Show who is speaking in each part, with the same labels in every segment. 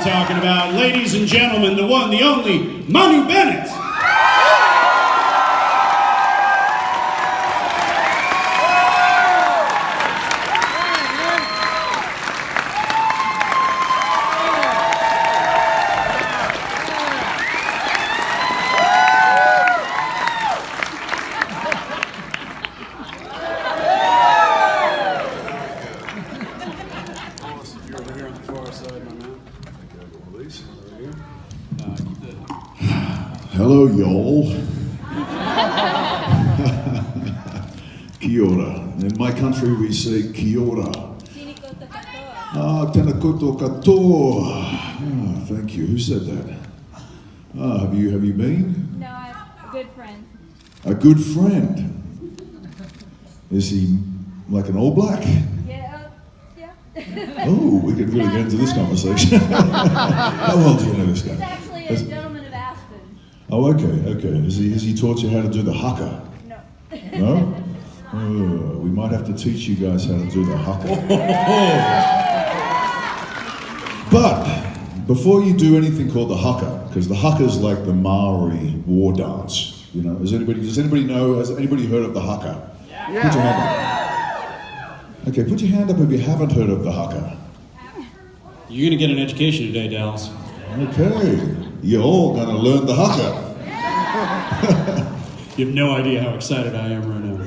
Speaker 1: talking about. Ladies and gentlemen, the one, the only, Manu Bennett.
Speaker 2: Hello, y'all. Kia ora. In my country, we say kia ora. Tēnā koutou katoa. Thank you. Who said that? Have you been?
Speaker 3: No, I have a good friend.
Speaker 2: A good friend. Is he like an All Black?
Speaker 3: Yeah.
Speaker 2: Oh, we could really get into this conversation. How well do you know this guy?
Speaker 3: He's actually a gentleman of Aspen.
Speaker 2: Oh, okay. Has he taught you how to do the haka?
Speaker 3: No.
Speaker 2: No? We might have to teach you guys how to do the haka. But before you do anything called the haka, because the haka is like the Maori war dance. You know, does anybody know? Has anybody heard of the haka? Yeah. Put your hand up. Okay, put your hand up if you haven't heard of the haka.
Speaker 1: You're gonna get an education today, Dallas.
Speaker 2: Okay, you're all gonna learn the haka.
Speaker 1: You have no idea how excited I am right now.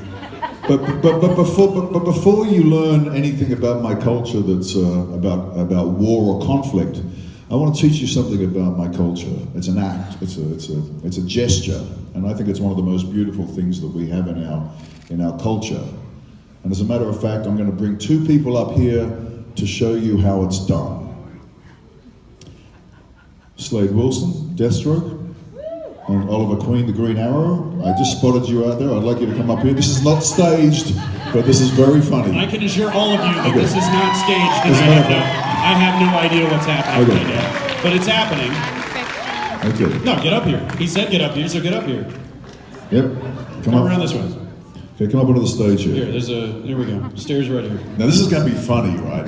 Speaker 2: But before you learn anything about my culture that's about war or conflict, I want to teach you something about my culture. It's an act. It's a gesture, and I think it's one of the most beautiful things that we have in our culture. And as a matter of fact, I'm going to bring two people up here to show you how it's done. Slade Wilson, Deathstroke, and Oliver Queen, the Green Arrow. I just spotted you out there. I'd like you to come up here. This is not staged, but this is very funny.
Speaker 1: I can assure all of you that this is not staged, and I have no idea what's happening right now. But it's happening.
Speaker 2: Okay.
Speaker 1: No, get up here. He said get up here, so get up here.
Speaker 2: Yep.
Speaker 1: Come around this way.
Speaker 2: Okay, come up onto the stage here.
Speaker 1: Here we go. Stairs right here.
Speaker 2: Now this is going to be funny, right?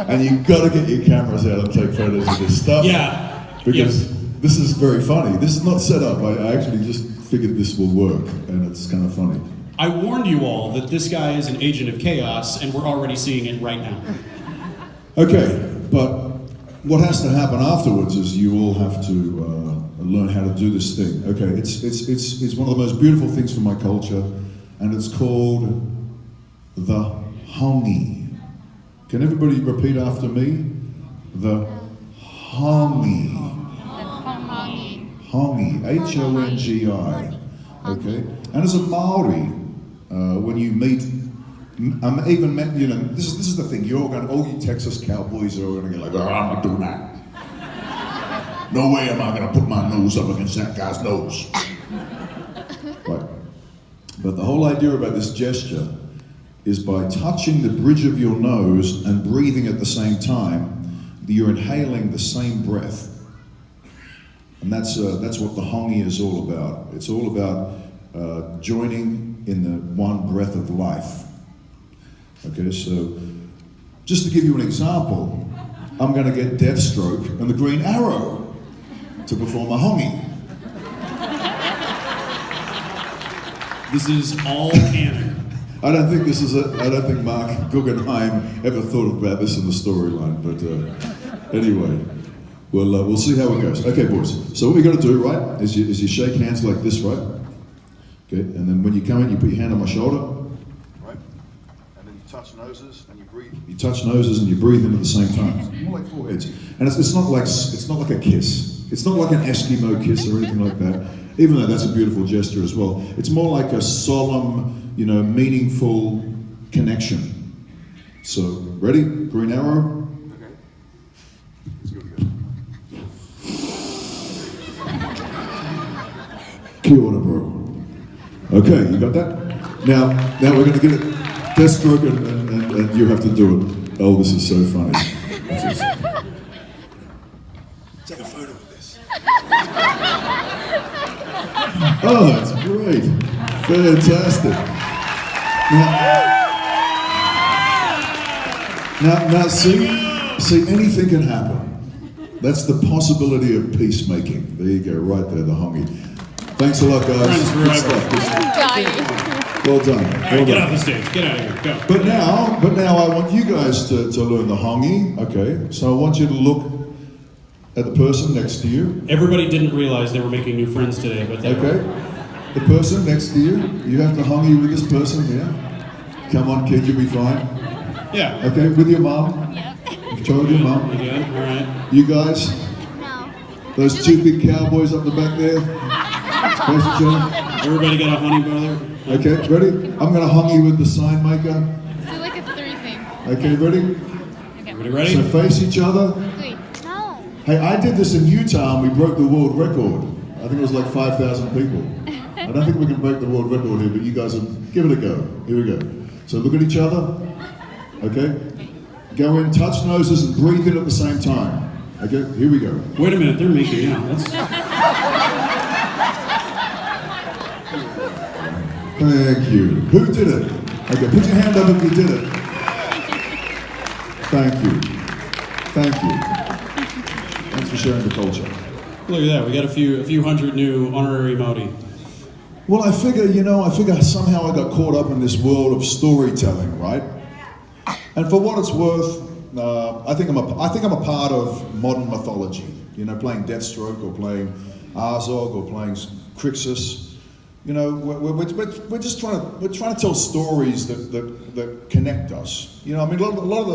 Speaker 2: And you've got to get your cameras out and take photos of this stuff.
Speaker 1: Yeah.
Speaker 2: Because this is very funny. This is not set up. I actually just figured this will work, and it's kind of funny.
Speaker 1: I warned you all that this guy is an agent of chaos, and we're already seeing it right now.
Speaker 2: Okay, but what has to happen afterwards is you all have to learn how to do this thing. Okay, it's one of the most beautiful things from my culture, and it's called the hongi. Can everybody repeat after me? The hongi. Hongi, H-O-N-G-I, okay? And as a Maori, when you meet, even met, you know, this is the thing, all you Texas cowboys are all gonna get like, I'm gonna do that. No way am I gonna put my nose up against that guy's nose. Right. But the whole idea about this gesture is by touching the bridge of your nose and breathing at the same time, you're inhaling the same breath. And that's what the hongi is all about. It's all about joining in the one breath of life. Okay, so just to give you an example, I'm going to get Deathstroke and the Green Arrow to perform a hongi.
Speaker 1: This is all canon.
Speaker 2: I don't think Mark Guggenheim ever thought about this in the storyline, but anyway. We'll see how it goes. Okay, boys. So what we got to do, right, is you shake hands like this, right? Okay, and then when you come in, you put your hand on my shoulder, right? And then you touch noses and you breathe. You touch noses and you breathe in at the same time. It's more like foreheads. And it's not like a kiss. It's not like an Eskimo kiss or anything like that. Even though that's a beautiful gesture as well. It's more like a solemn, meaningful connection. So, ready? Green Arrow. Kia ora, bro. Okay, you got that? Now we're going to get it. Deathstroke and you have to do it. Oh, this is so funny. Take a photo of this. Oh, that's great. Fantastic. Now, see, anything can happen. That's the possibility of peacemaking. There you go, right there, the hongy. Thanks a lot, guys.
Speaker 1: Friends
Speaker 2: Good
Speaker 1: forever.
Speaker 2: stuff. Good stuff. Well done.
Speaker 1: All right,
Speaker 2: Well
Speaker 1: get
Speaker 2: done.
Speaker 1: off the stage. Get out of here. Go.
Speaker 2: But now I want you guys to learn the hongy, okay? So I want you to look at the person next to you,
Speaker 1: Everybody didn't realize they were making new friends today, but they
Speaker 2: okay? The person next to you, you have to hongy with this person here. Come on, kid, you'll be fine.
Speaker 1: Yeah.
Speaker 2: Okay, with your mom.
Speaker 4: Yep.
Speaker 2: You've told your mom.
Speaker 1: You good? All right.
Speaker 2: You guys,
Speaker 4: No.
Speaker 2: those two big cowboys up the back there. Face each other.
Speaker 1: Everybody got a honey brother?
Speaker 2: Okay, ready? I'm gonna hongy with the sign maker.
Speaker 4: Do like a 3 thing.
Speaker 2: Okay, ready?
Speaker 1: Everybody ready?
Speaker 2: So face each other.
Speaker 4: 3. No.
Speaker 2: Hey, I did this in Utah and we broke the world record. I think it was like 5,000 people. I don't think we can break the world record here, but you guys will give it a go. Here we go. So look at each other. Okay? Go in, touch noses and breathe in at the same time. Okay, here we go.
Speaker 1: Wait a minute, they're making out. That's...
Speaker 2: Thank you. Who did it? Okay, put your hand up if you did it. Thank you. Thank you. Thanks for sharing the culture.
Speaker 1: Look at that. We got a few hundred new honorary Maori.
Speaker 2: Well, I figure somehow I got caught up in this world of storytelling, right? And for what it's worth, I think I'm a part of modern mythology. You know, playing Deathstroke or playing Azog or playing Crixus. You know, we're just trying to tell stories that connect us. You know, I mean, a lot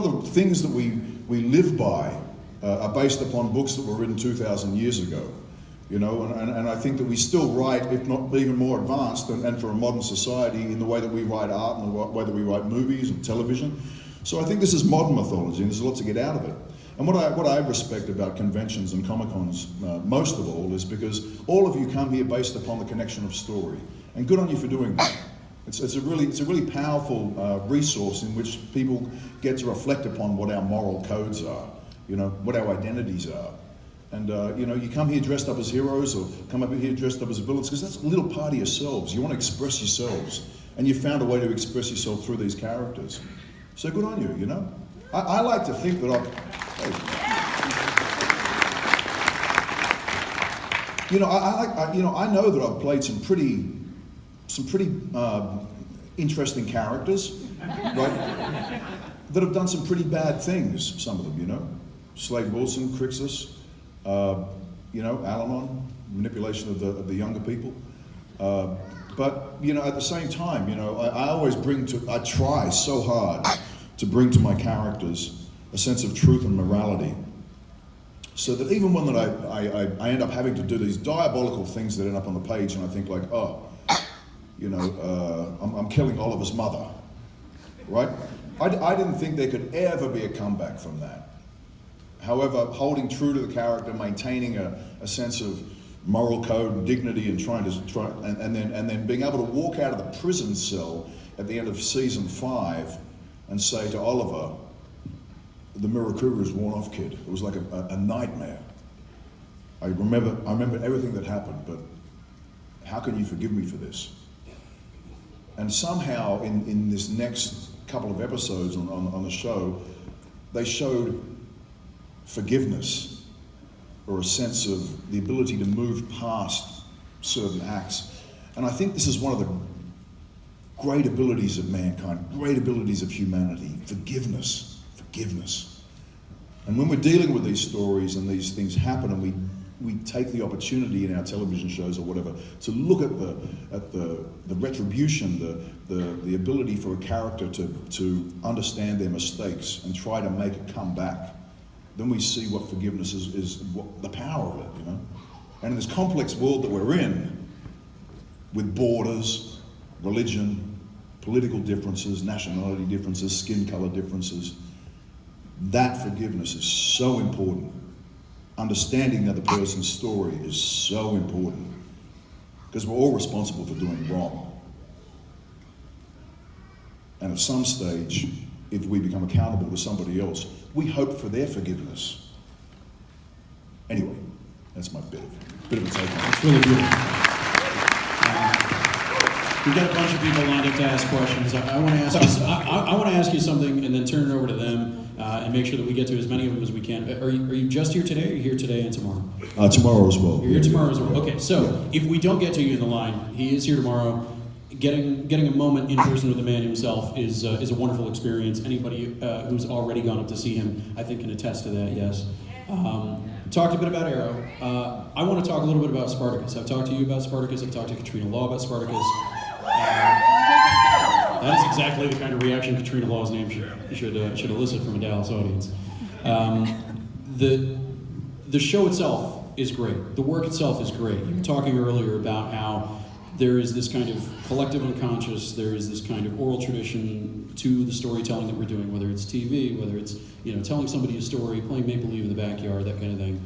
Speaker 2: of the things that we live by are based upon books that were written 2,000 years ago. You know, and I think that we still write, if not even more advanced, and for a modern society, in the way that we write art and the way that we write movies and television. So I think this is modern mythology, and there's a lot to get out of it. And what I respect about conventions and Comic-Cons most of all is because all of you come here based upon the connection of story, and good on you for doing that. It's a really powerful resource in which people get to reflect upon what our moral codes are, you know, what our identities are. And you know, you come here dressed up as heroes or come up here dressed up as villains because that's a little part of yourselves. You want to express yourselves, and you found a way to express yourself through these characters. So good on you, you know. I like to think that I know that I've played some pretty interesting characters, right? That have done some pretty bad things. Some of them, you know, Slade Wilson, Crixus. You know, Al-Anon, manipulation of the younger people. But, you know, at the same time, you know, I try so hard to bring to my characters a sense of truth and morality. So that even when I end up having to do these diabolical things that end up on the page and I think like, oh, you know, I'm killing Oliver's mother, right? I didn't think there could ever be a comeback from that. However, holding true to the character, maintaining a sense of moral code and dignity, and and then being able to walk out of the prison cell at the end of season 5 and say to Oliver, "The Mirakuru is worn off, kid." It was like a nightmare. I remember everything that happened, but how can you forgive me for this? And somehow in this next couple of episodes on the show, they showed forgiveness, or a sense of the ability to move past certain acts. And I think this is one of the great abilities of mankind, great abilities of humanity, forgiveness. And when we're dealing with these stories and these things happen and we take the opportunity in our television shows or whatever to look at the retribution, the ability for a character to understand their mistakes and try to make a comeback, then we see what forgiveness is what, the power of it, you know? And in this complex world that we're in, with borders, religion, political differences, nationality differences, skin color differences, that forgiveness is so important. Understanding the other person's story is so important, because we're all responsible for doing wrong. And at some stage, if we become accountable to somebody else, we hope for their forgiveness. Anyway, that's my bit of a take on it.
Speaker 1: It's really beautiful. We've got a bunch of people lined up to ask questions. I want to ask you something and then turn it over to them, and make sure that we get to as many of them as we can. Are you just here today, or are you here today and tomorrow?
Speaker 2: Tomorrow as well.
Speaker 1: You're here tomorrow as well. Okay, so if we don't get to you in the line, he is here tomorrow. Getting a moment in person with the man himself is a wonderful experience. Anybody who's already gone up to see him, I think, can attest to that. Yes. Talked a bit about Arrow. I want to talk a little bit about Spartacus. I've talked to you about Spartacus. I've talked to Katrina Law about Spartacus. That is exactly the kind of reaction Katrina Law's name should elicit from a Dallas audience. The show itself is great. The work itself is great. You were talking earlier about how there is this kind of collective unconscious, there is this kind of oral tradition to the storytelling that we're doing, whether it's TV, whether it's telling somebody a story, playing make-believe in the backyard, that kind of thing.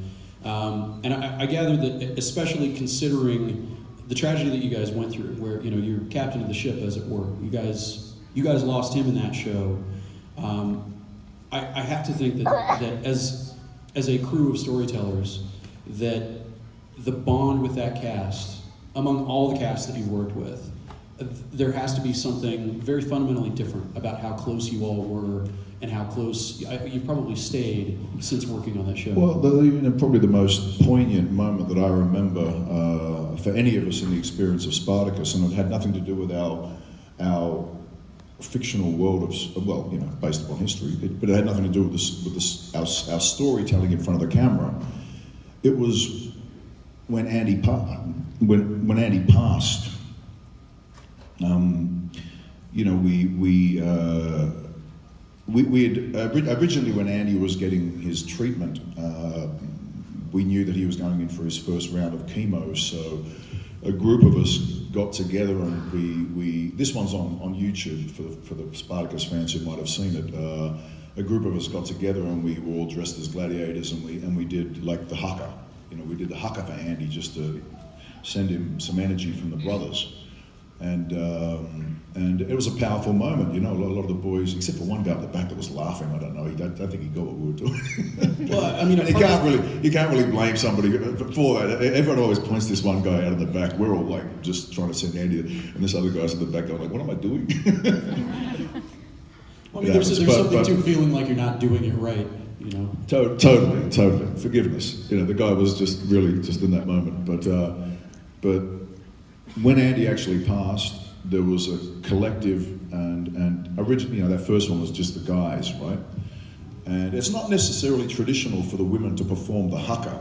Speaker 1: And I gather that, especially considering the tragedy that you guys went through, where you're captain of the ship, as it were. You guys lost him in that show. I have to think that as a crew of storytellers, that the bond with that cast, among all the casts that you've worked with, there has to be something very fundamentally different about how close you all were and how close you've probably stayed since working on that show.
Speaker 2: Well, probably the most poignant moment that I remember for any of us in the experience of Spartacus, and it had nothing to do with our fictional world of, based upon history, but it had nothing to do with our storytelling in front of the camera. It was when Andy passed. We had originally, when Andy was getting his treatment, we knew that he was going in for his first round of chemo. So a group of us got together, and we this one's on YouTube for the Spartacus fans who might have seen it. A group of us got together, and we were all dressed as gladiators, and we did like the haka. We did the haka for Andy just to send him some energy from the brothers. And it was a powerful moment, a lot of the boys, except for one guy at the back that was laughing. I don't know. I don't think he got what we were doing.
Speaker 1: Well, I mean,
Speaker 2: you can't really blame somebody for that. Everyone always points this one guy out of the back. We're all like just trying to send Andy, and this other guy's at the back going like, "What am I doing?"
Speaker 1: Well, I mean, there's something to feeling like you're not doing it right.
Speaker 2: Totally. Forgiveness. The guy was just really just in that moment. But when Andy actually passed, there was a collective, and originally, that first one was just the guys, right? And it's not necessarily traditional for the women to perform the haka,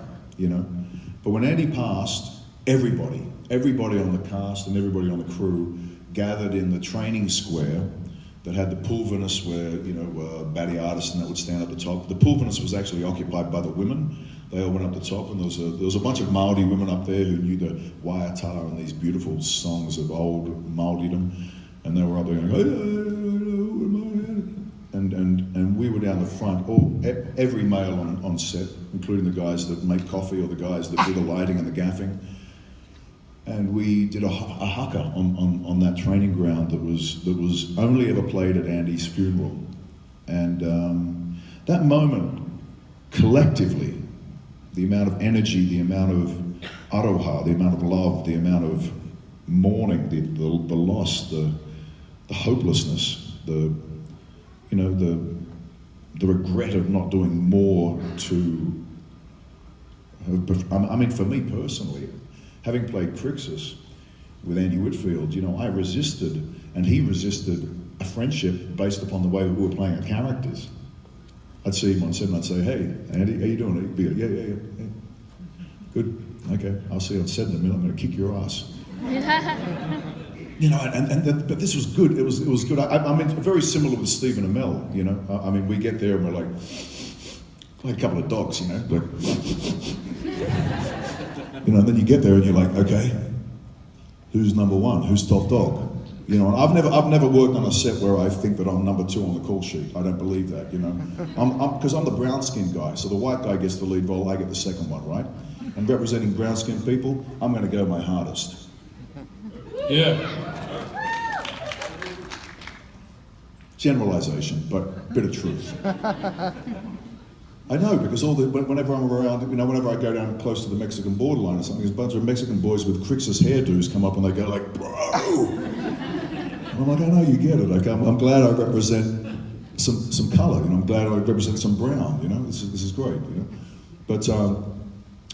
Speaker 2: But when Andy passed, everybody on the cast and everybody on the crew gathered in the training square that had the pulvinus where, baddie artists and that would stand at the top. The pulvinus was actually occupied by the women. They all went up the top, and there was a bunch of Maori women up there who knew the waiata and these beautiful songs of old Maoridom, and they were up there going, and we were down the front, every male on set, including the guys that make coffee or the guys that do the lighting and the gaffing. And we did a haka on that training ground that was only ever played at Andy's funeral. And that moment, collectively, the amount of energy, the amount of aroha, the amount of love, the amount of mourning, the loss, the hopelessness, the regret of not doing more to. I mean, for me personally, having played Crixus with Andy Whitfield, I resisted, and he resisted a friendship based upon the way that we were playing our characters. I'd see him on set and I'd say, "Hey, Andy, how you doing?" He'd be like, yeah. Good, okay, I'll see you on set in a minute, I'm gonna kick your ass. But this was good, it was good. I mean, very similar with Stephen Amell, I mean, we get there and we're like a couple of dogs, like, and then you get there and you're like, okay, who's number one? Who's top dog? I've never worked on a set where I think that I'm number 2 on the call sheet. I don't believe that, because I'm the brown-skinned guy, so the white guy gets the lead role, I get the second one, right? And representing brown-skinned people, I'm going to go my hardest.
Speaker 1: Yeah.
Speaker 2: Generalization, but a bit of truth. I know, because whenever I'm around, whenever I go down close to the Mexican borderline or something, there's a bunch of Mexican boys with Crixus hairdos come up and they go like, "Bro!" I'm like, I know you get it. Like, I'm glad I represent some colour. You know, I'm glad I represent some brown. You know, this is great. You know,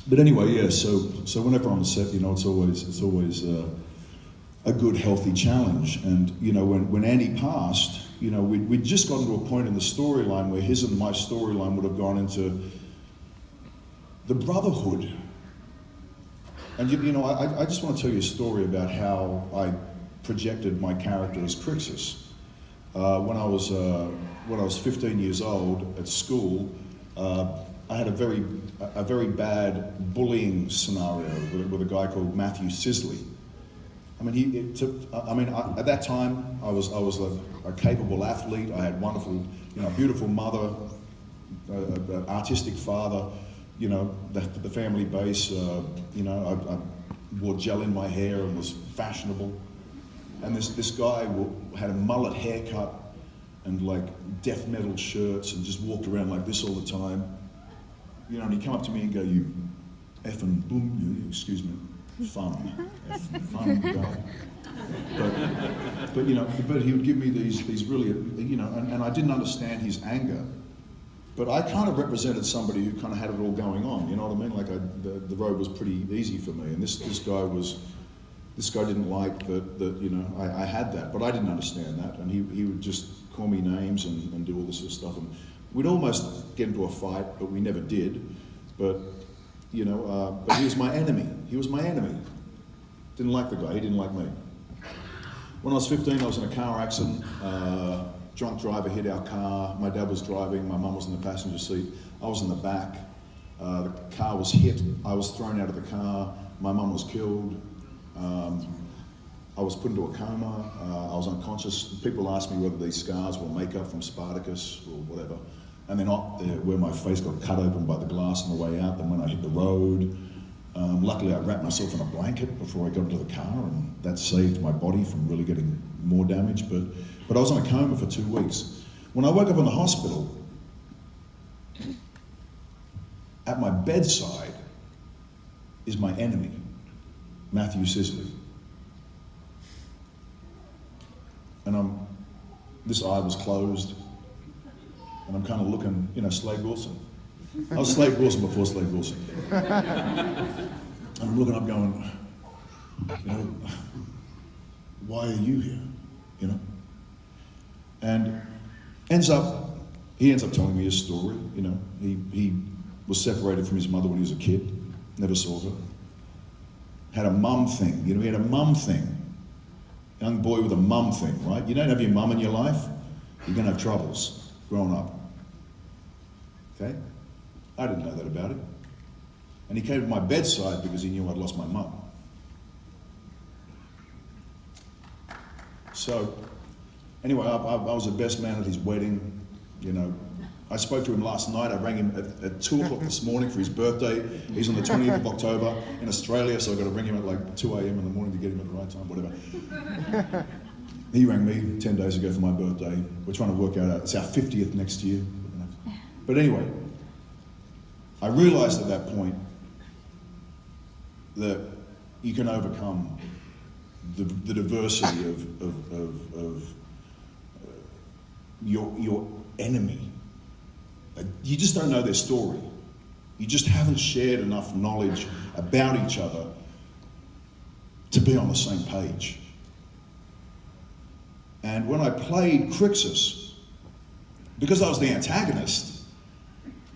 Speaker 2: but anyway, yeah. So whenever I'm on the set, you know, it's always a good, healthy challenge. And you know, when Andy passed, you know, we'd just gotten to a point in the storyline where his and my storyline would have gone into the brotherhood. And you know, I just want to tell you a story about how I projected my character as Crixus. When I was 15 years old at school, I had a very bad bullying scenario with a guy called Matthew Sisley. I mean, at that time I was a capable athlete. I had wonderful, you know, beautiful mother, an artistic father. You know, the family base. You know, I wore gel in my hair and was fashionable. And this guy had a mullet haircut and like death metal shirts and just walked around like this all the time. You know, and he'd come up to me and go, "You effing boom, excuse me, fun guy." But you know, but he would give me these really, you know, and I didn't understand his anger. But I kind of represented somebody who kind of had it all going on, you know what I mean? Like the road was pretty easy for me, and this guy didn't like that you know, I had that, but I didn't understand that, and he would just call me names and do all this sort of stuff, and we'd almost get into a fight, but we never did. But you know, but he was my enemy. He was my enemy. Didn't like the guy. He didn't like me. When I was 15, I was in a car accident. Drunk driver hit our car. My dad was driving. My mum was in the passenger seat. I was in the back. The car was hit. I was thrown out of the car. My mum was killed. I was put into a coma. I was unconscious. People asked me whether these scars were makeup from Spartacus or whatever. And then where my face got cut open by the glass on the way out, then when I hit the road. Luckily, I wrapped myself in a blanket before I got into the car, and that saved my body from really getting more damage. But I was in a coma for 2 weeks. When I woke up in the hospital, at my bedside is my enemy, Matthew Sisley. And this eye was closed, and I'm kind of looking, you know, Slade Wilson. I was Slade Wilson before Slade Wilson. And I'm looking up going, you know, why are you here, you know? And he ends up telling me his story, you know. He was separated from his mother when he was a kid, never saw her. Had a mum thing, you know, he had a mum thing. Young boy with a mum thing, right? You don't have your mum in your life, you're gonna have troubles growing up. Okay? I didn't know that about him. And he came to my bedside because he knew I'd lost my mum. So, anyway, I was the best man at his wedding, you know. I spoke to him last night. I rang him at 2 o'clock this morning for his birthday. He's on the 20th of October in Australia, so I've got to ring him at like 2 a.m. in the morning to get him at the right time, whatever. He rang me 10 days ago for my birthday. We're trying to work out, it's our 50th next year. But anyway, I realized at that point that you can overcome the diversity of your enemy. You just don't know their story. You just haven't shared enough knowledge about each other to be on the same page. And when I played Crixus, because I was the antagonist,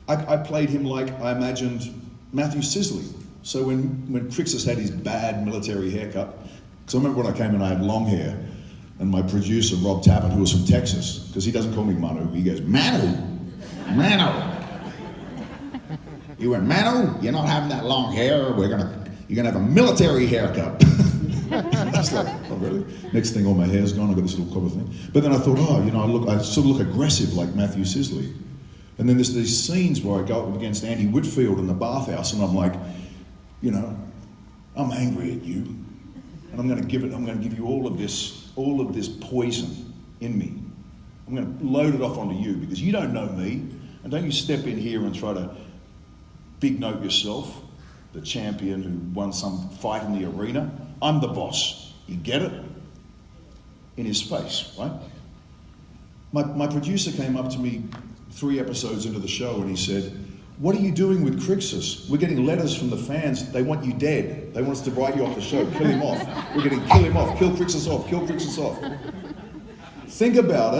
Speaker 2: I played him like I imagined Matthew Sisley. So when Crixus had his bad military haircut, because I remember when I came in I had long hair, and my producer, Rob Tappert, who was from Texas, because he doesn't call me Manu, he goes, Manu! You went, Manu, you're not having that long hair, you're gonna have a military haircut. I was like, oh really? Next thing all my hair's gone, I've got this little cover thing. But then I thought, oh, you know, I sort of look aggressive like Matthew Sisley. And then there's these scenes where I go up against Andy Whitfield in the bathhouse, and I'm like, you know, I'm angry at you, and I'm gonna give you all of this poison in me. I'm gonna load it off onto you because you don't know me, and don't you step in here and try to big note yourself, the champion who won some fight in the arena. I'm the boss. You get it? In his face, right? My producer came up to me 3 episodes into the show and he said, "What are you doing with Crixus? We're getting letters from the fans. They want you dead. They want us to write you off the show. Kill him off. We're getting kill him off. Kill Crixus off. Kill Crixus off." Think about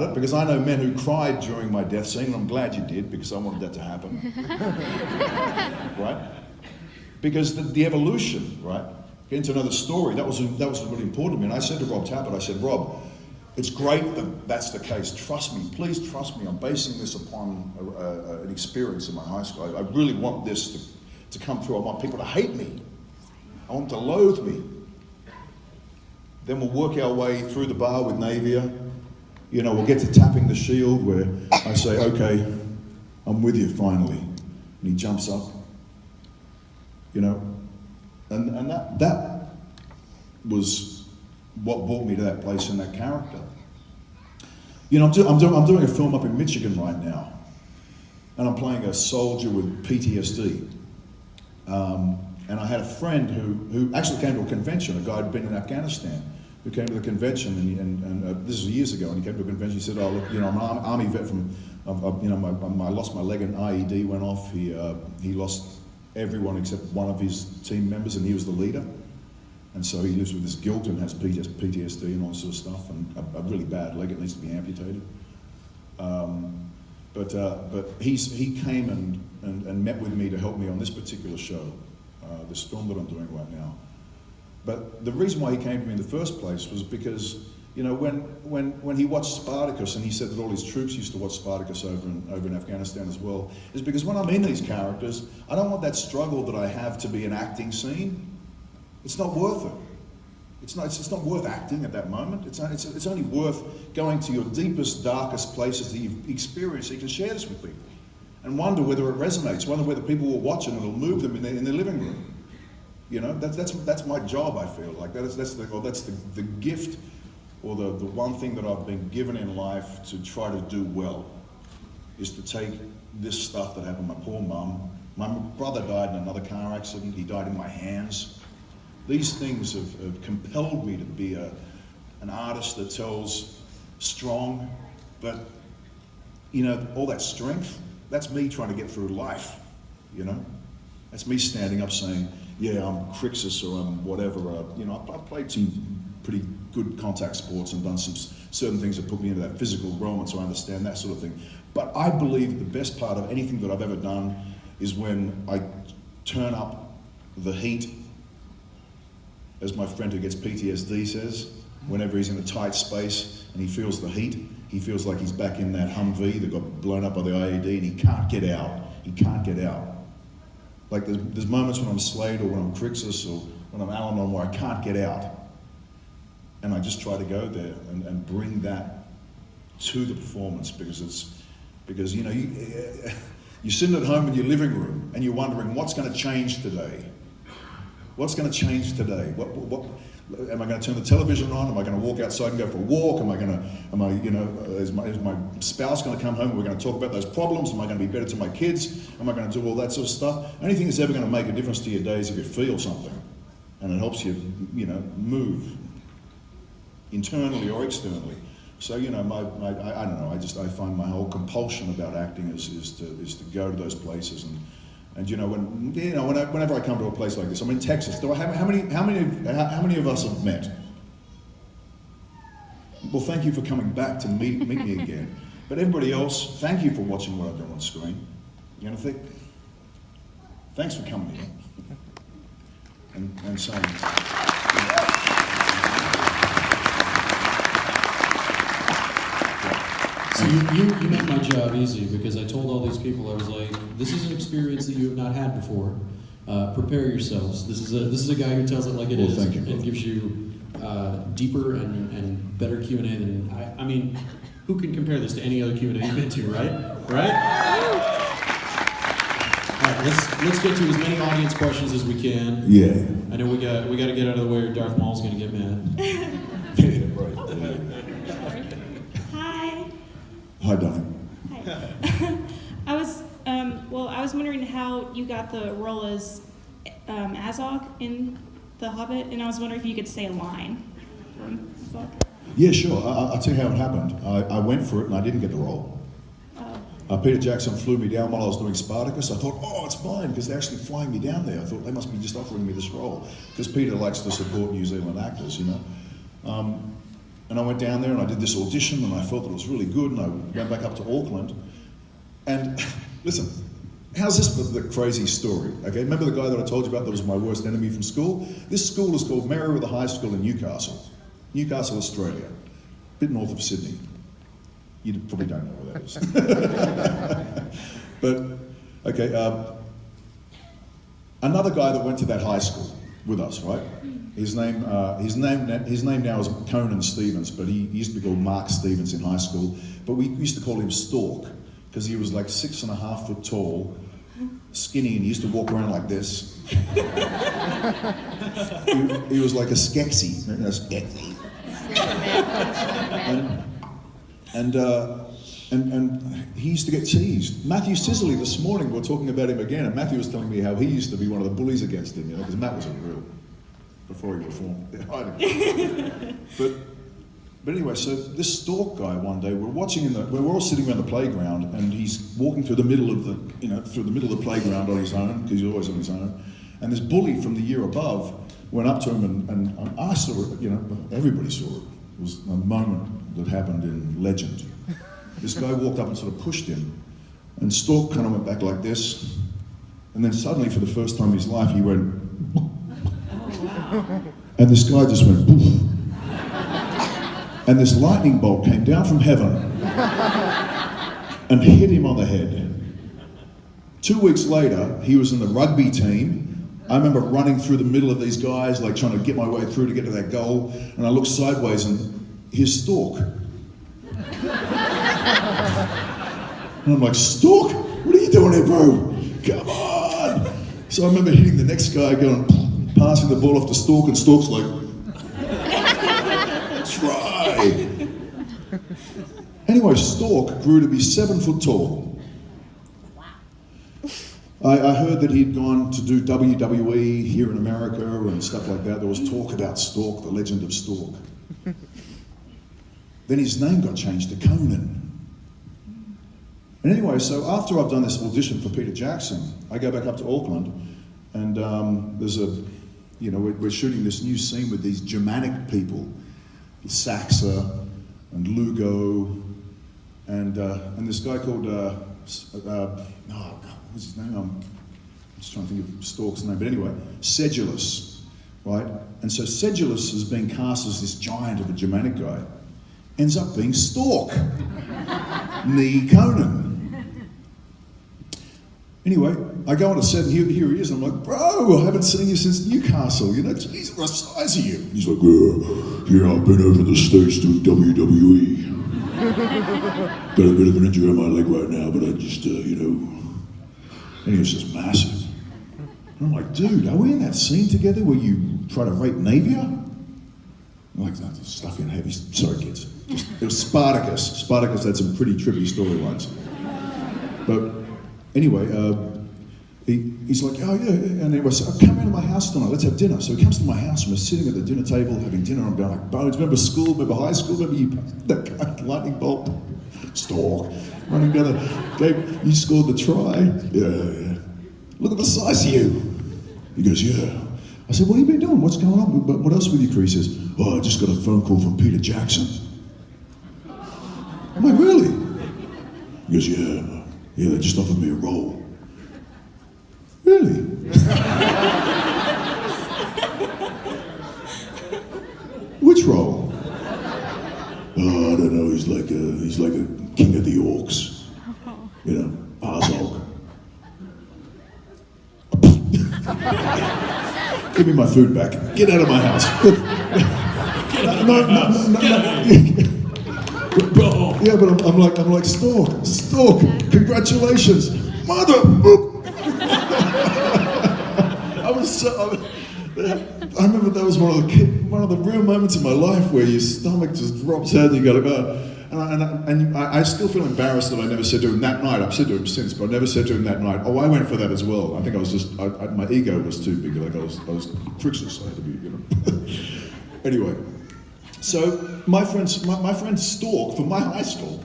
Speaker 2: it, because I know men who cried during my death scene, and I'm glad you did, because I wanted that to happen. Right? Because the evolution, right? Getting to know the story, that was really important to me. And I said to Rob Tappert, I said, "Rob, it's great that that's the case. Trust me, please trust me. I'm basing this upon an experience in my high school. I really want this to come through. I want people to hate me. I want them to loathe me. Then we'll work our way through the bar with Navia. You know, we'll get to tapping the shield where I say, okay, I'm with you finally." And he jumps up. You know, and that was what brought me to that place and that character. You know, I'm doing a film up in Michigan right now, and I'm playing a soldier with PTSD. And I had a friend who actually came to a convention, a guy who'd been in Afghanistan, who came to the convention, and this was years ago, and he came to a convention, he said, "Oh, look, you know, I'm an army vet from, you know, I lost my leg, an IED went off, he lost everyone except one of his team members, and he was the leader. And so he lives with this guilt and has PTSD and all this sort of stuff, and a really bad leg, it needs to be amputated. But he came and met with me to help me on this particular show, this film that I'm doing right now. But the reason why he came to me in the first place was because, you know, when he watched Spartacus, and he said that all his troops used to watch Spartacus over in Afghanistan as well, is because when I'm in these characters, I don't want that struggle that I have to be an acting scene. It's not worth it. It's not worth acting at that moment. It's only worth going to your deepest, darkest places that you've experienced, so you can share this with people and wonder whether it resonates, wonder whether people will watch it and it'll move them in their living room. You know, that's my job. I feel like that's the gift, or the one thing that I've been given in life to try to do well, is to take this stuff that happened to my poor mum. My brother died in another car accident. He died in my hands. These things have compelled me to be an artist that tells strong, but, you know, all that strength, that's me trying to get through life, you know? That's me standing up saying, yeah, I'm Crixus, or I'm whatever. You know, I've played some pretty good contact sports and done some certain things that put me into that physical realm, and so I understand that sort of thing. But I believe the best part of anything that I've ever done is when I turn up the heat, as my friend who gets PTSD says, whenever he's in a tight space and he feels the heat, he feels like he's back in that Humvee that got blown up by the IED, and he can't get out. He can't get out. Like there's moments when I'm Slade, or when I'm Crixus, or when I'm Al-Anon, where I can't get out. And I just try to go there and bring that to the performance, because you know, you're sitting at home in your living room and you're wondering what's going to change today. What's going to change today? What am I going to turn the television on? Am I going to walk outside and go for a walk? Is my spouse going to come home and we're going to talk about those problems? Am I going to be better to my kids? Am I going to do all that sort of stuff? Anything that's ever going to make a difference to your days if you feel something, and it helps you, you know, move internally or externally. So, you know, I don't know. I find my whole compulsion about acting is to go to those places and you know, whenever I come to a place like this, I'm in Texas. How many of us have met? Well, thank you for coming back to meet me again. But everybody else, thank you for watching what I've done on screen. You know, thanks for coming here and saying.
Speaker 1: So you made my job easy, because I told all these people, I was like, this is an experience that you have not had before. Prepare yourselves. This is a guy who tells it like it is,
Speaker 2: thank you,
Speaker 1: and gives you deeper and better Q&A than I mean, who can compare this to any other Q&A you've been to, right? All right, let's get to as many audience questions as we can.
Speaker 2: Yeah.
Speaker 1: I know we got to get out of the way, or Darth Maul's going to get mad.
Speaker 2: Hi, darling.
Speaker 5: Hi. I was wondering how you got the role as Azog in The Hobbit, and I was wondering if you could say a line from Azog.
Speaker 2: Yeah, sure. I'll tell you how it happened. I went for it and I didn't get the role. Peter Jackson flew me down while I was doing Spartacus. I thought, oh, it's fine, because they're actually flying me down there. I thought they must be just offering me this role, because Peter likes to support New Zealand actors, you know. And I went down there and I did this audition and I felt that it was really good, and I went back up to Auckland. And listen, how's this for the crazy story? Okay, remember the guy that I told you about that was my worst enemy from school? This school is called Merriweather High School in Newcastle, Australia, a bit north of Sydney. You probably don't know where that is. But, okay, another guy that went to that high school with us, right? His name now is Conan Stevens, but he used to be called Mark Stevens in high school. But we used to call him Stork, because he was like 6.5 foot tall, skinny, and he used to walk around like this. he was like a Skeksis. You know, Skeksis. And he used to get teased. Matthew Sisley this morning, we were talking about him again, and Matthew was telling me how he used to be one of the bullies against him, you know, because Matt was a real, before he reformed. But anyway, so this Stork guy one day, we're all sitting around the playground, and he's walking through the middle of the playground on his own, because he's always on his own. And this bully from the year above went up to him, and I saw it, you know, everybody saw it. It was a moment that happened in legend. This guy walked up and sort of pushed him, and Stork kind of went back like this, and then suddenly, for the first time in his life, he went, and this guy just went, poof. And this lightning bolt came down from heaven and hit him on the head. 2 weeks later, he was in the rugby team. I remember running through the middle of these guys, like trying to get my way through to get to that goal, and I looked sideways and here's Stork. And I'm like, Stork, what are you doing here, bro? Come on. So I remember hitting the next guy, passing the ball off to Stork, and Stork's like, try. Anyway, Stork grew to be 7 foot tall. I heard that he'd gone to do WWE here in America and stuff like that. There was talk about Stork, the legend of Stork. Then his name got changed to Conan. And anyway, so after I've done this audition for Peter Jackson, I go back up to Auckland, and we're shooting this new scene with these Germanic people, Saxa and Lugo, and this guy called, what's his name? I'm just trying to think of Stork's name, but anyway, Sedulus, right? And so Sedulus is being cast as this giant of a Germanic guy, ends up being Stork, nee Conan. Anyway, I go on a set and here he is, and I'm like, bro, I haven't seen you since Newcastle, you know, geez, what size are you? And he's like, yeah, I've been over the States doing WWE. Got a bit of an injury on my leg right now, but I just, and he was just massive. And I'm like, dude, are we in that scene together where you try to rape Navia? I'm like, that's stuffy and heavy. Sorry, kids. It was Spartacus. Spartacus had some pretty trippy storylines. But anyway, he's like, oh yeah. And anyway, so come round to my house tonight, let's have dinner. So he comes to my house and we're sitting at the dinner table having dinner. I'm going like, Bones, remember school, remember high school, remember you, that guy, lightning bolt, Stork, running down the game, you scored the try. Yeah. Look at the size of you. He goes, yeah. I said, what have you been doing? What's going on? But what else with you, Chris? He says, oh, I just got a phone call from Peter Jackson. I'm like, really? He goes, yeah, they just offered me a role. Really? Which role? Oh, I don't know. He's like a king of the orcs. You know, Arzog. Give me my food back. Get out of my house. No. Yeah, but I'm like Stork. Congratulations, mother. I remember that was one of the real moments in my life where your stomach just drops out and you go, and I still feel embarrassed that I never said to him that night. I've said to him since, but I never said to him that night, oh, I went for that as well. I think I was just, my ego was too big, like I was precious, I had to be, you know. Anyway, So my friend Stork from my high school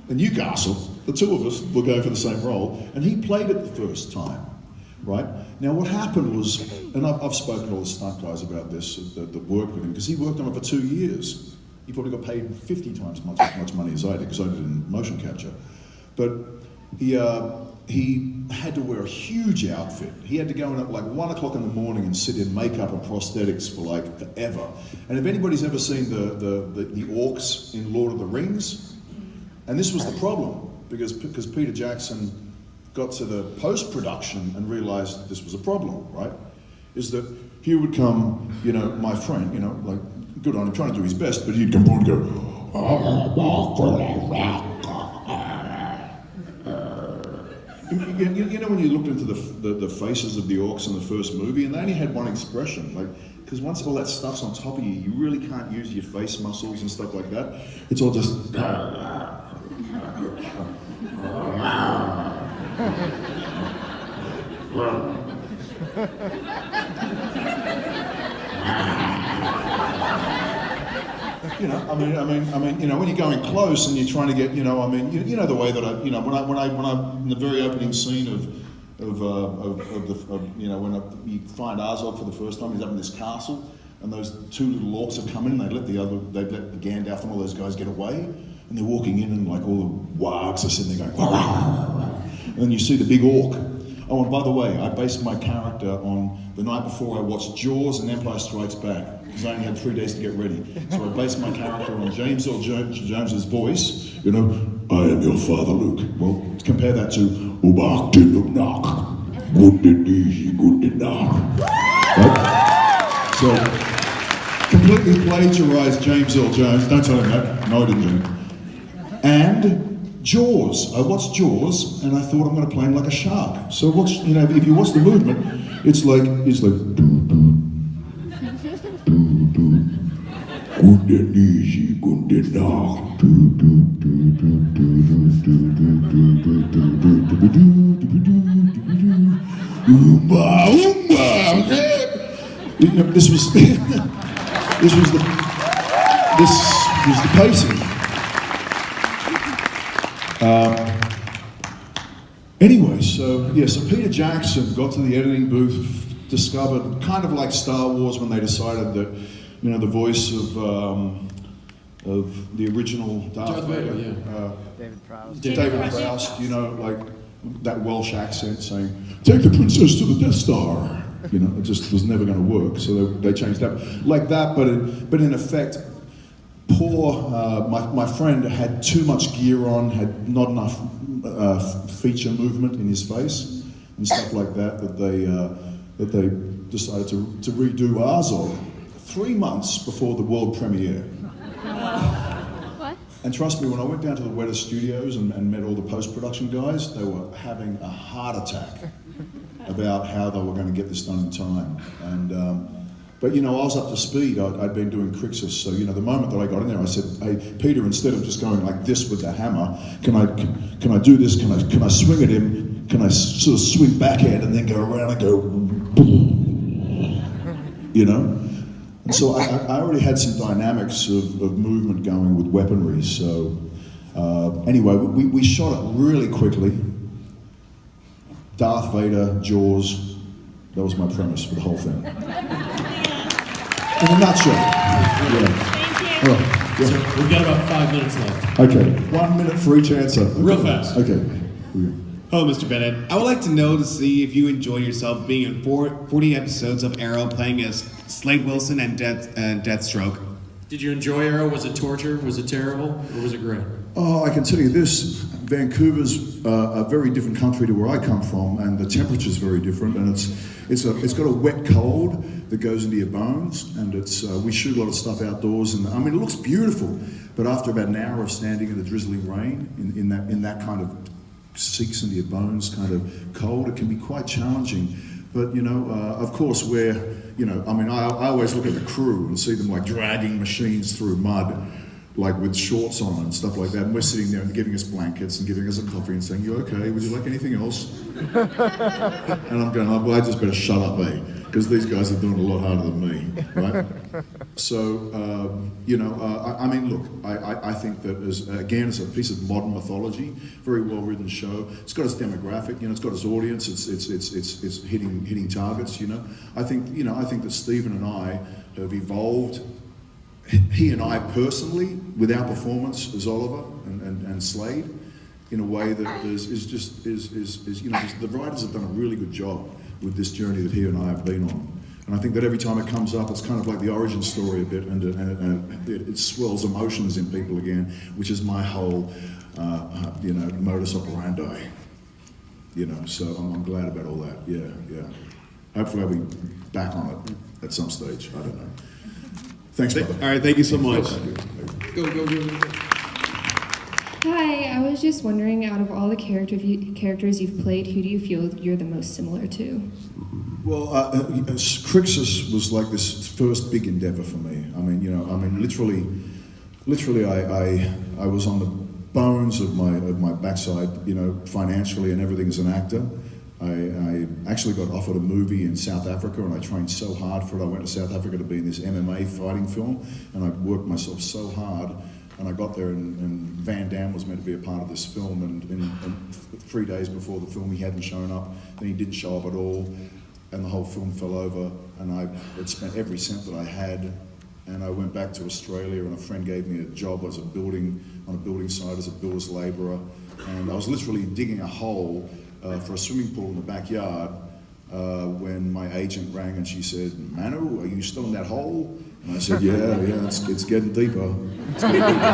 Speaker 2: in Newcastle, the two of us were going for the same role, and he played it the first time, right? Now what happened was, and I've spoken to all the stunt guys about this that worked with him, because he worked on it for 2 years. He probably got paid 50 times as much money as I did, because I did it in motion capture. But he had to wear a huge outfit. He had to go in at like 1 o'clock in the morning and sit in makeup and prosthetics for like forever. And if anybody's ever seen the orcs in Lord of the Rings, and this was the problem, because Peter Jackson got to the post-production and realized this was a problem, right? Is that here would come, my friend, like, good on him, trying to do his best, but he'd come forward and go, when you looked into the faces of the orcs in the first movie, and they only had one expression, like, because once all that stuff's on top of you, you really can't use your face muscles and stuff like that. It's all just... when you're going close and you're trying to get, the way that when I in the very opening scene when you find Arzog for the first time, he's up in this castle, and those two little orcs have come in, and they let Gandalf and all those guys get away, and they're walking in, and like all the wargs are sitting there going, and then you see the big orc. Oh, and by the way, I based my character on the night before I watched Jaws and Empire Strikes Back, because I only had 3 days to get ready. So I based my character on James Earl Jones's voice, I am your father, Luke. Well, compare that to Ubak Dinuk, good easy, good right? So, completely plagiarized James Earl Jones. Don't tell him that. No, I didn't do it. And Jaws. I watched Jaws, and I thought I'm going to play him like a shark. So if you watch the movement, it's like do good and easy, good and dark. This was the pacing. Anyway, so Peter Jackson got to the editing booth, discovered, kind of like Star Wars when they decided that, the voice of the original Darth Vader, David Prowse, like that Welsh accent saying, "Take the princess to the Death Star," it just was never going to work. So they changed that like that, but in effect. Poor, my friend had too much gear on, had not enough feature movement in his face and stuff like that they decided to redo Arzog 3 months before the world premiere.
Speaker 4: What?
Speaker 2: And trust me, when I went down to the Weta Studios and met all the post-production guys, they were having a heart attack about how they were going to get this done in time. And but I was up to speed. I'd been doing Crixus, so the moment that I got in there, I said, "Hey, Peter, instead of just going like this with the hammer, can I do this? Can I swing at him? Can I sort of swing backhand and then go around and go, boom?" And so I already had some dynamics of movement going with weaponry. So anyway, we shot it really quickly. Darth Vader, Jaws. That was my premise for the whole thing. In a nutshell. Yeah.
Speaker 5: Thank you.
Speaker 2: All right. Yeah.
Speaker 1: So we've got about 5 minutes left.
Speaker 2: Okay. 1 minute for each answer. Okay.
Speaker 1: Real fast.
Speaker 2: Okay.
Speaker 6: Hello, Mr. Bennett. I would like to know to see if you enjoy yourself being in 40 episodes of Arrow, playing as Slade Wilson and Deathstroke.
Speaker 1: Did you enjoy Arrow? Was it torture? Was it terrible? Or was it great?
Speaker 2: Oh, I can tell you this. Vancouver's a very different country to where I come from, and the temperature's very different, and it's got a wet cold that goes into your bones, and we shoot a lot of stuff outdoors, and it looks beautiful, but after about an hour of standing in the drizzling rain, in that kind of sinks into your bones kind of cold, it can be quite challenging. But of course, I always look at the crew and see them like dragging machines through mud, like with shorts on and stuff like that. And we're sitting there and giving us blankets and giving us a coffee and saying, "You okay? Would you like anything else?" And I'm going, "Oh, well, I just better shut up, eh?" because these guys are doing a lot harder than me, right? So, I mean, look, I think that as a piece of modern mythology, very well written show. It's got its demographic, it's got its audience. It's hitting targets. I think that Stephen and I have evolved. He and I personally, with our performance as Oliver and Slade, in a way that the writers have done a really good job with this journey that he and I have been on. And I think that every time it comes up, it's kind of like the origin story a bit, and it swells emotions in people again, which is my whole, modus operandi. So I'm glad about all that. Yeah. Hopefully I'll be back on it at some stage. I don't know. Thanks, brother.
Speaker 6: All right, thank you so much.
Speaker 1: Go.
Speaker 4: Hi, I was just wondering, out of all the characters you've played, who do you feel you're the most similar to?
Speaker 2: Well, Crixus was like this first big endeavor for me. I mean, literally, I was on the bones of my backside, financially and everything as an actor. I actually got offered a movie in South Africa, and I trained so hard for it. I went to South Africa to be in this MMA fighting film, and I worked myself so hard. And I got there, and Van Damme was meant to be a part of this film, and 3 days before the film, he hadn't shown up. Then he didn't show up at all, and the whole film fell over. And I had spent every cent that I had, and I went back to Australia, and a friend gave me a job on a building site as a builder's labourer, and I was literally digging a hole for a swimming pool in the backyard when my agent rang, and she said, "Manu, are you still in that hole?" And I said, yeah, it's getting deeper. It's getting deeper.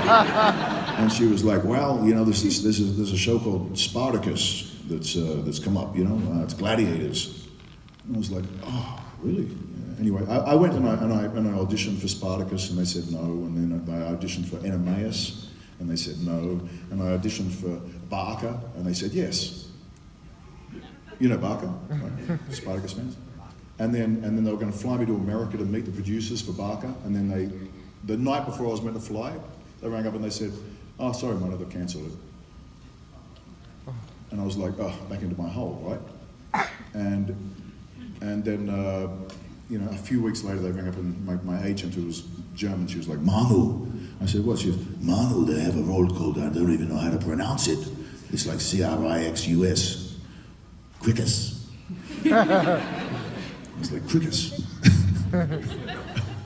Speaker 2: And she was like, well, there's a show called Spartacus that's come up, it's gladiators. And I was like, oh, really? Yeah. Anyway, I went and I auditioned for Spartacus, and they said no. And then I auditioned for Enemaus, and they said no. And I auditioned for Barker, and they said yes. You know Barker, right? Spartacus fans. And then they were going to fly me to America to meet the producers for Barker. And then the night before I was meant to fly, they rang up and they said, "Oh, sorry, Manu, they've cancelled it." And I was like, oh, back into my hole, right? And then a few weeks later, they rang up, and my agent, who was German, she was like, "Manu." I said, "What?" She was, "Manu, they have a role called, I don't even know how to pronounce it. It's like Crixus. Cricus." I was like, Cricus.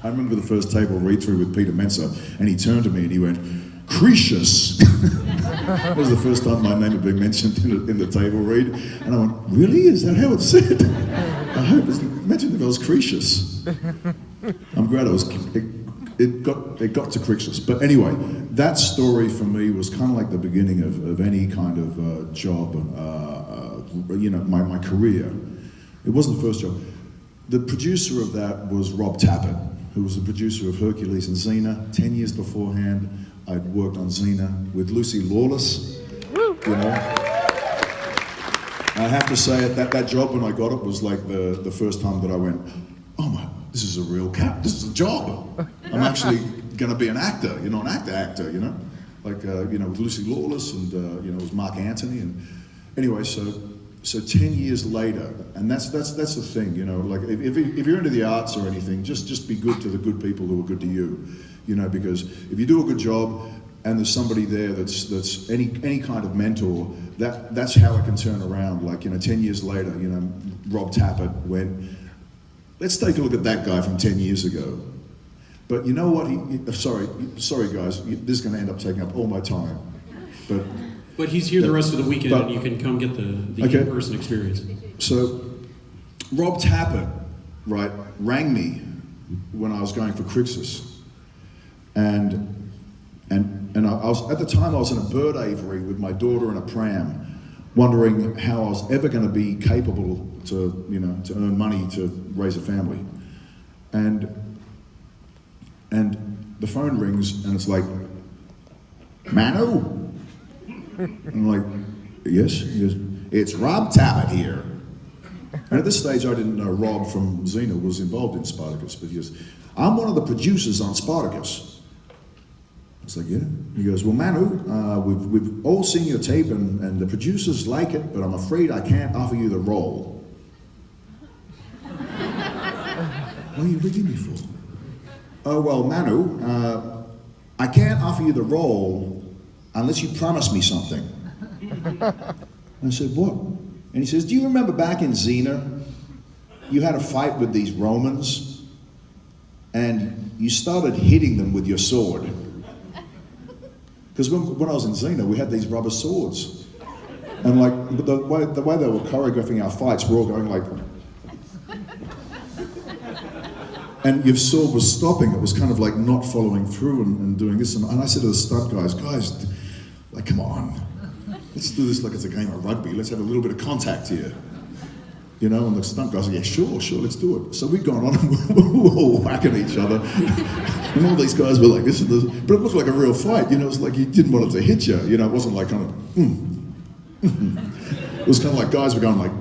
Speaker 2: I remember the first table read-through with Peter Mensa, and he turned to me and he went, "Cretius." That was the first time my name had been mentioned in the table read, and I went, "Really? Is that how it's said?" I hope it's mentioned if it was Cretius. I'm glad it got to Crixus. But anyway, that story for me was kind of like the beginning of any kind of job, my career. It wasn't the first job. The producer of that was Rob Tappert, who was the producer of Hercules and Xena. 10 years beforehand, I'd worked on Xena with Lucy Lawless. I have to say that job, when I got it, was like the first time that I went, oh my, this is a real this is a job. I'm actually going to be an actor, an actor, like, with Lucy Lawless, and, it was Mark Antony. And anyway, so 10 years later, and that's the thing, like if you're into the arts or anything, just be good to the good people who are good to you, because if you do a good job and there's somebody there that's any kind of mentor, that's how it can turn around. Like, 10 years later, Rob Tappert went, let's take a look at that guy from 10 years ago. But you know what, sorry guys, this is going to end up taking up all my time,
Speaker 1: But he's here the rest of the weekend, and you can come get the in-person experience. So, Rob Tappert, right, rang me when I was going for Crixus, and I was, at the time I was in a bird aviary with my daughter in a pram, wondering how I was ever going to be capable to earn money to raise a family, and the phone rings and it's like, "Manu?" I'm like, "Yes?" He goes, "It's Rob Tappert here." And at this stage, I didn't know Rob from Xena was involved in Spartacus, but he goes, "I'm one of the producers on Spartacus." I was like, "Yeah?" He goes, "Well, Manu, we've all seen your tape, and the producers like it, but I'm afraid I can't offer you the role."
Speaker 2: What are you rigging me for? Oh, well, Manu, I can't offer you the role unless you promise me something. I said, what? And he says, do you remember back in Xena, you had a fight with these Romans and you started hitting them with your sword? Because when I was in Xena, we had these rubber swords. And like, the way they were choreographing our fights, we're all going like... And your sword was stopping. It was kind of like not following through and doing this. And I said to the stunt guys, like, come on. Let's do this like it's a game of rugby. Let's have a little bit of contact here. You know, and the stunt guys are like, yeah, sure, let's do it. So we'd gone on and we were all whacking each other. And all these guys were like this and this. But it looked like a real fight. You know, it was like you didn't want it to hit you. You know, it wasn't like kind of, It was kind of like guys were going like,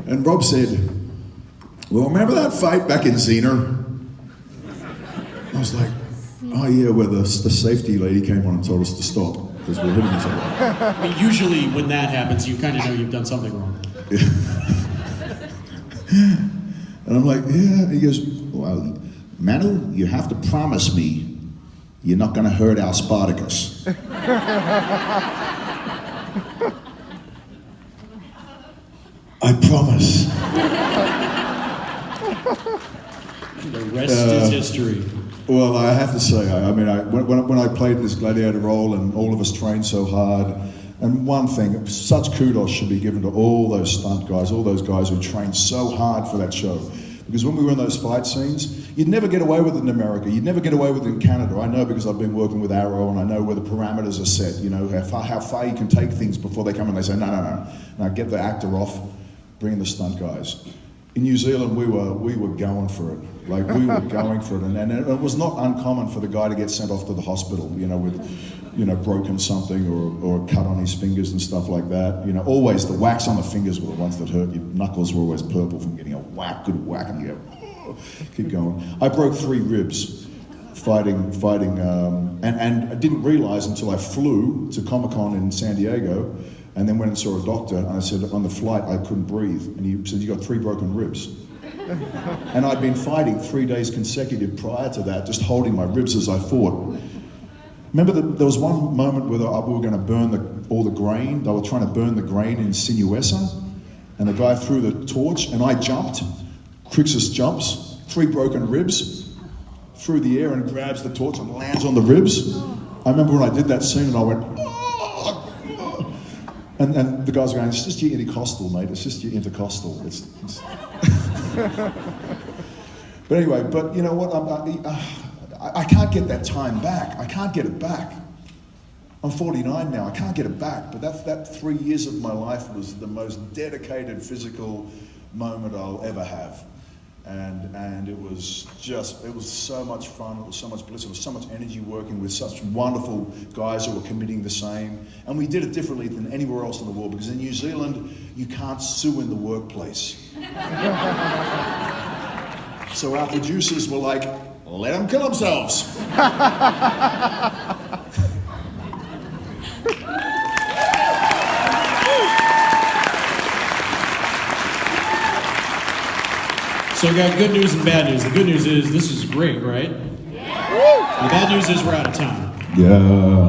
Speaker 2: And Rob said, well, remember that fight back in Xena? I was like, oh yeah, where the safety lady came on and told us to stop because we're hitting each other.
Speaker 1: I mean, usually when that happens, you kind of know you've done something wrong.
Speaker 2: Yeah. And I'm like, yeah. He goes, well, Manu, you have to promise me you're not going to hurt our Spartacus. I promise.
Speaker 1: The rest is history.
Speaker 2: Well, I have to say, when I played this gladiator role and all of us trained so hard, and one thing, such kudos should be given to all those stunt guys, all those guys who trained so hard for that show. Because when we were in those fight scenes, you'd never get away with it in America. You'd never get away with it in Canada. I know because I've been working with Arrow and I know where the parameters are set, you know, how far you can take things before they come and they say, no. Now get the actor off, bring in the stunt guys. In New Zealand, we were going for it. Like, we were going for it. And it was not uncommon for the guy to get sent off to the hospital, you know, with, you know, broken something or a cut on his fingers and stuff like that. You know, always the whacks on the fingers were the ones that hurt. Your knuckles were always purple from getting a good whack, and you go, oh, keep going. I broke 3 ribs fighting, and I didn't realize until I flew to Comic-Con in San Diego, and then went and saw a doctor, and I said, on the flight, I couldn't breathe. And he said, you got 3 broken ribs. And I'd been fighting 3 days consecutive prior to that, just holding my ribs as I fought. Remember there was one moment where we were going to burn all the grain. They were trying to burn the grain in Sinuessa, and the guy threw the torch, and I jumped. Crixus jumps, 3 broken ribs, through the air and grabs the torch and lands on the ribs. I remember when I did that scene and I went, and the guys were going, it's just your intercostal, mate. It's just your intercostal. It's... But anyway, you know what? I can't get that time back. I can't get it back. I'm 49 now. I can't get it back. But that 3 years of my life was the most dedicated physical moment I'll ever have. And it was so much fun, it was so much bliss, it was so much energy working with such wonderful guys who were committing the same. And we did it differently than anywhere else in the world, because in New Zealand, you can't sue in the workplace. So our producers were like, let them kill themselves.
Speaker 1: So we got good news and bad news. The good news is this is great, right? Yeah. The bad news is we're out of time.
Speaker 2: Yeah.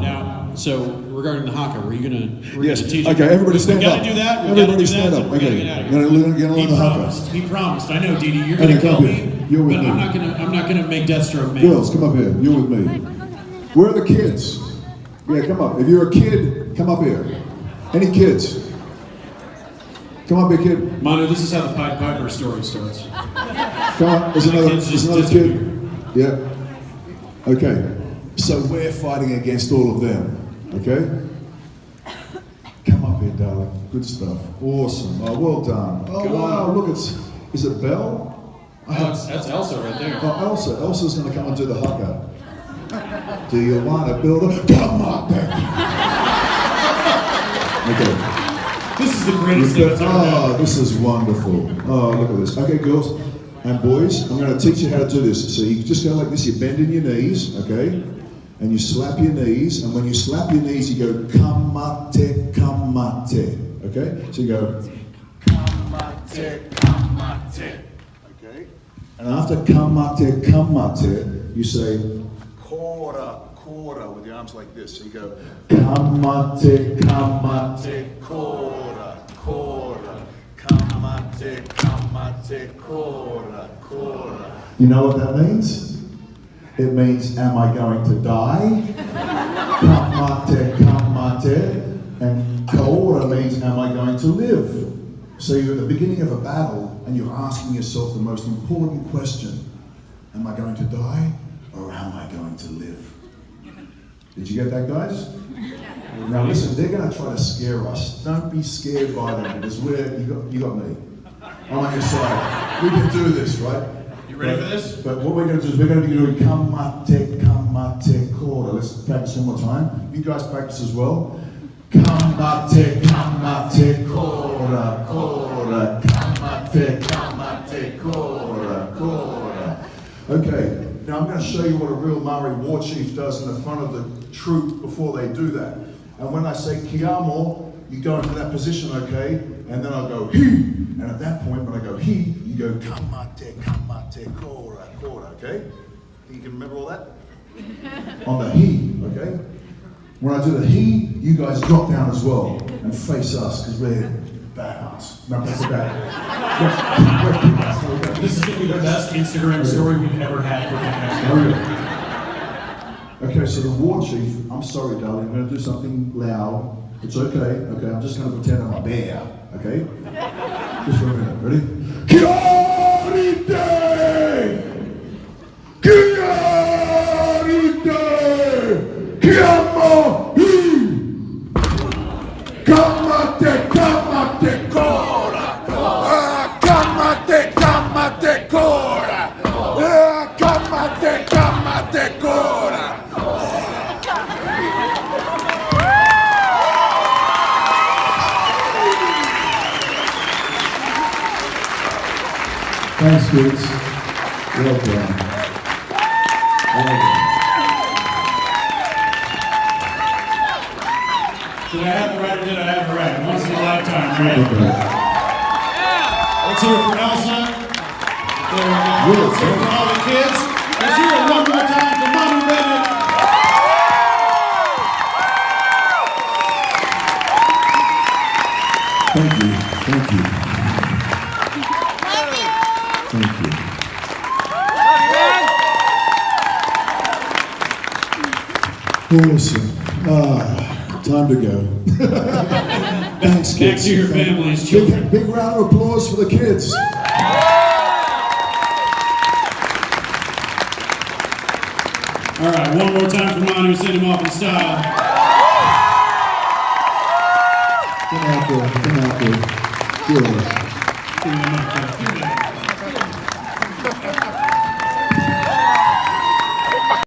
Speaker 1: Now, so regarding the haka, were you gonna?
Speaker 2: Yes.
Speaker 1: Teach
Speaker 2: Okay. Everybody stand up.
Speaker 1: We gotta do that.
Speaker 2: Everybody stand up. Okay. Gonna learn the haka.
Speaker 1: He promised. I know, Dee Dee. You're gonna kill me.
Speaker 2: You're with me.
Speaker 1: I'm not gonna make Deathstroke mad.
Speaker 2: Girls, come up here. You're with me. Where are the kids? Yeah, come up. If you're a kid, come up here. Any kids? Come up here, kid.
Speaker 1: Manu, this is how the Pied Piper story starts.
Speaker 2: Come on. There's another kid. Yeah. Okay. So we're fighting against all of them. Okay? Come up here, darling. Good stuff. Awesome. Oh, well done. Oh, wow. Look, is it Belle?
Speaker 1: Oh, that's Elsa right there.
Speaker 2: Oh, Elsa. Elsa's going to come and do the haka. Do you want to build a... Come on, baby. Okay.
Speaker 1: This is the greatest thing that's ever done.
Speaker 2: This is wonderful. Oh, look at this. Okay, girls and boys, I'm going to teach you how to do this. So you just go like this. You bend in your knees, okay? And you slap your knees. And when you slap your knees, you go kamate, kamate. Okay? So you go Okay? And after kamate, you say kora with your arms like this. So you go kamate, kora, kamate, kora. You know what that means? It means, am I going to die? Kamate, and kora means, am I going to live? So you're at the beginning of a battle and you're asking yourself the most important question. Am I going to die or am I going to live? Did you get that, guys? Now listen, they're going to try to scare us. Don't be scared by them because you got me. I'm on your side. We can do this, right?
Speaker 1: You ready for this?
Speaker 2: But what we're going to do is we're going to be doing kamate, kora. Let's practice one more time. You guys practice as well. Kamate, kora, kamate, kora. Okay, now I'm going to show you what a real Maori war chief does in the front of the troop before they do that. And when I say kiamo, you go into that position, okay? And then I'll go he. And at that point, when I go he, you go kamate, kora, okay? You can remember all that? On the he, okay? When I do the he, you guys drop down as well and face us because we're badass. Remember, that's bad.
Speaker 1: This is going to be the best Instagram story we've ever had for the next one.
Speaker 2: Okay, so the war chief, I'm sorry, darling, I'm going to do something loud. It's okay, okay, I'm just going to pretend I'm a bear, okay? Just for a minute, ready? Kiarite! Kiarite! Kiamo! Kamate, kora! Kamate, kora! Kamate, kora! Thanks, kids. Well done. Well done.
Speaker 1: Did I have it right or did I have it right? Once in a lifetime, right?
Speaker 2: Okay.
Speaker 1: Let's hear it for Elsa. There we go. Let's hear it for all the kids. Let's hear it one more time for Manu Bennett.
Speaker 2: Thank you. Thank you. Thank you. Awesome. Time to go. Thanks,
Speaker 1: Back
Speaker 2: kids.
Speaker 1: to your families, children.
Speaker 2: Big round of applause for the kids.
Speaker 1: All right, one more time for Manu. Send him off in style.
Speaker 2: Come out there. Come out there. Good.
Speaker 1: Give him a mic, Jeff. Give him a mic.